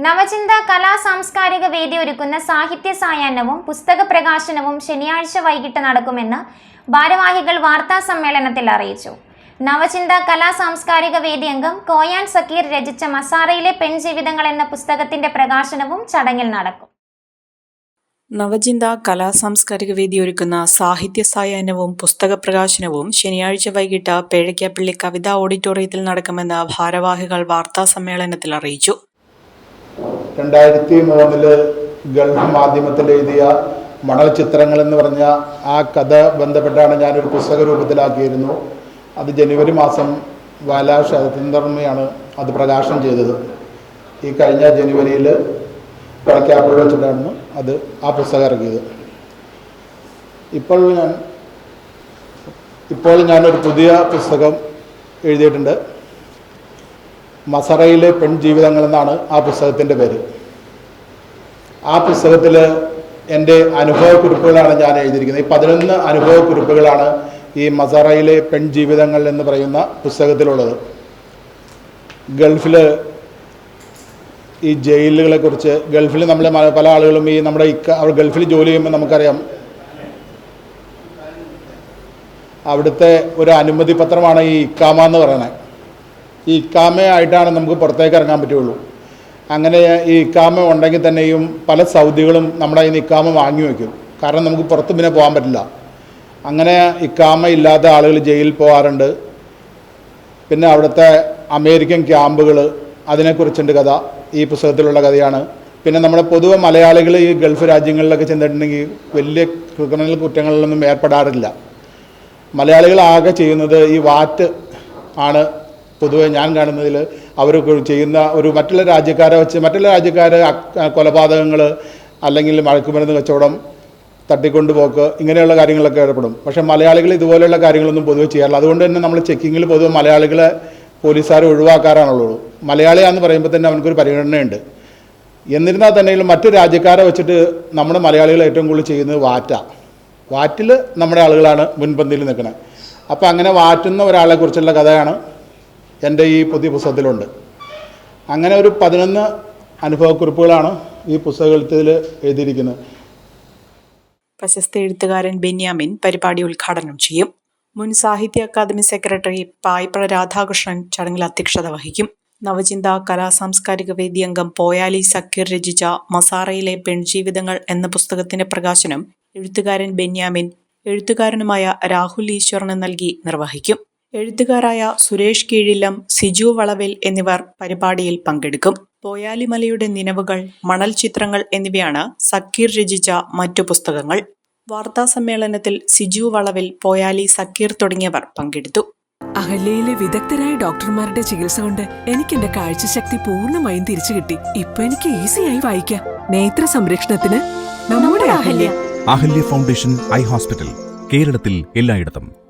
നവചിന്ത കലാ സാംസ്കാരിക വേദി ഒരുക്കുന്ന സാഹിത്യ സായാഹ്നവും പുസ്തക പ്രകാശനവും ശനിയാഴ്ച വൈകിട്ട് നടക്കുമെന്ന് ഭാരവാഹികൾ വാർത്താ സമ്മേളനത്തിൽ അറിയിച്ചു. നവചിന്ത കലാ സാംസ്കാരിക വേദി അംഗം കോയാൻ സക്കീർ രചിച്ച മസാറയിലെ പെൺജീവിതങ്ങൾ എന്ന പുസ്തകത്തിന്റെ പ്രകാശനവും ചടങ്ങിൽ നടക്കും. നവചിന്ത കലാ സാംസ്കാരിക വേദി ഒരുക്കുന്ന സാഹിത്യ സായാഹ്നവും പുസ്തക പ്രകാശനവും ശനിയാഴ്ച വൈകിട്ട് പേഴയ്ക്കാപ്പള്ളി കവിതാ ഓഡിറ്റോറിയത്തിൽ നടക്കുമെന്ന് ഭാരവാഹികൾ വാർത്താ സമ്മേളനത്തിൽ അറിയിച്ചു. 2003 ഗൾഫ് മാധ്യമത്തിൽ എഴുതിയ മണൽ ചിത്രങ്ങൾ എന്ന് പറഞ്ഞ ആ കഥ ബന്ധപ്പെട്ടാണ് ഞാനൊരു പുസ്തക രൂപത്തിലാക്കിയിരുന്നു. അത് ജനുവരി മാസം വാല ശരതീന്ദ്രമ്മയാണ് അത് പ്രകാശനം ചെയ്തത്. ഈ കഴിഞ്ഞ ജനുവരിയിൽ പേഴയ്ക്കാപ്പള്ളി വെച്ചിട്ടാണ് ആ പുസ്തകം ഇറക്കിയത്. ഇപ്പോൾ ഞാനൊരു പുതിയ പുസ്തകം എഴുതിയിട്ടുണ്ട്. മസറയിലെ പെൺജീവിതങ്ങൾ എന്നാണ് ആ പുസ്തകത്തിൻ്റെ പേര്. ആ പുസ്തകത്തിൽ എൻ്റെ അനുഭവക്കുറിപ്പുകളാണ് ഞാൻ എഴുതിയിരിക്കുന്നത്. ഈ 11 അനുഭവക്കുറിപ്പുകളാണ് ഈ മസറയിലെ പെൺജീവിതങ്ങൾ എന്ന് പറയുന്ന പുസ്തകത്തിലുള്ളത്. ഗൾഫിൽ ഈ ജയിലുകളെക്കുറിച്ച്, ഗൾഫിൽ നമ്മൾ പല ആളുകളും ഈ നമ്മുടെ അവർ ഗൾഫിൽ ജോലി ചെയ്യുമ്പോൾ നമുക്കറിയാം അവിടുത്തെ ഒരു അനുമതി പത്രമാണ് ഈ ഇക്കാമ എന്ന് പറയുന്നത്. ഈ ഇക്കാമയായിട്ടാണ് നമുക്ക് പുറത്തേക്ക് ഇറങ്ങാൻ പറ്റുള്ളൂ. അങ്ങനെ ഈ ഇക്കാമ ഉണ്ടെങ്കിൽ തന്നെയും പല സൗദികളും നമ്മുടെ ഈ ഇക്കാമ വാങ്ങി വയ്ക്കും. കാരണം നമുക്ക് പുറത്ത് പിന്നെ പോകാൻ പറ്റില്ല. അങ്ങനെ ഇക്കാമ ഇല്ലാത്ത ആളുകൾ ജയിലിൽ പോകാറുണ്ട്. പിന്നെ അവിടുത്തെ അമേരിക്കൻ ക്യാമ്പുകൾ, അതിനെക്കുറിച്ചുണ്ട് കഥ. ഈ പുസ്തകത്തിലുള്ള കഥയാണ്. പിന്നെ നമ്മുടെ പൊതുവെ മലയാളികൾ ഈ ഗൾഫ് രാജ്യങ്ങളിലൊക്കെ ചെന്നിട്ടുണ്ടെങ്കിൽ വലിയ ക്രിമിനൽ കുറ്റങ്ങളിലൊന്നും ഏർപ്പെടാറില്ല. മലയാളികൾ ആകെ ചെയ്യുന്നത് ഈ വാറ്റ് ആണ്. പൊതുവെ ഞാൻ കാണുന്നതിൽ അവർ ചെയ്യുന്ന ഒരു മറ്റുള്ള രാജ്യക്കാരെ കൊലപാതകങ്ങൾ അല്ലെങ്കിൽ മയക്കുമരുന്ന് കച്ചവടം, തട്ടിക്കൊണ്ടുപോക്ക്, ഇങ്ങനെയുള്ള കാര്യങ്ങളൊക്കെ ഏർപ്പെടും. പക്ഷേ മലയാളികൾ ഇതുപോലെയുള്ള കാര്യങ്ങളൊന്നും പൊതുവെ ചെയ്യാറില്ല. അതുകൊണ്ട് തന്നെ നമ്മൾ ചെക്കിങ്ങിൽ പൊതുവെ മലയാളികളെ പോലീസുകാർ ഒഴിവാക്കാറാണുള്ളൂ. മലയാളിയാണെന്ന് പറയുമ്പോൾ തന്നെ അവനക്കൊരു പരിഗണനയുണ്ട്. എന്നിരുന്നാൽ തന്നെയും മറ്റു രാജ്യക്കാരെ വെച്ചിട്ട് നമ്മുടെ മലയാളികൾ ഏറ്റവും കൂടുതൽ ചെയ്യുന്നത് വാറ്റിൽ നമ്മുടെ ആളുകളാണ് മുൻപന്തിയിൽ നിൽക്കുന്നത്. അപ്പോൾ അങ്ങനെ വാറ്റുന്ന ഒരാളെക്കുറിച്ചുള്ള കഥയാണ് എൻ്റെ ഈ പുതിയ പുസ്തകത്തിലുണ്ട്. അങ്ങനെ ഒരു 11 അനുഭവക്കുറിപ്പുകളാണ് ഈ പുസ്തകത്തിൽ എഴുതിയിരിക്കുന്നത്. പ്രശസ്ത എഴുത്തുകാരൻ ബെന്യാമിൻ പരിപാടി ഉദ്ഘാടനം ചെയ്യും. മുൻ സാഹിത്യ അക്കാദമി സെക്രട്ടറി പായ്പ്ര രാധാകൃഷ്ണൻ ചടങ്ങിൽ അധ്യക്ഷത വഹിക്കും. നവചിന്ത കലാ സാംസ്കാരിക വേദി അംഗം പോയാലി സക്കീർ രചിച്ച മസാറയിലെ പെൺജീവിതങ്ങൾ എന്ന പുസ്തകത്തിന്റെ പ്രകാശനം എഴുത്തുകാരൻ ബെന്യാമിൻ എഴുത്തുകാരനുമായ രാഹുൽ ഈശ്വറിന് നൽകി നിർവഹിക്കും. എഴുത്തുകാരായ സുരേഷ് കീഴില്ലം, സിജു വളവിൽ എന്നിവർ പരിപാടിയിൽ പങ്കെടുക്കും. പോയാലിമലയുടെ നിലവുകൾ, മണൽ ചിത്രങ്ങൾ എന്നിവയാണ് സക്കീർ രചിച്ച മറ്റു പുസ്തകങ്ങൾ. വാർത്താ സമ്മേളനത്തിൽ സിജു വളവിൽ, പോയാലി, സക്കീർ തുടങ്ങിയവർ പങ്കെടുത്തു. അഹല്യയിലെ വിദഗ്ധരായ ഡോക്ടർമാരുടെ ചികിത്സ കൊണ്ട് എനിക്ക് എന്റെ കാഴ്ചശക്തി പൂർണ്ണമായും തിരിച്ചു കിട്ടി. ഇപ്പൊ എനിക്ക് ഈസിയായി വായിക്കാം. നേത്ര സംരക്ഷണത്തിന് നമ്മുടെ Ahalya. Ahalya foundation eye hospital, കേരളത്തിൽ എല്ലായിടത്തും.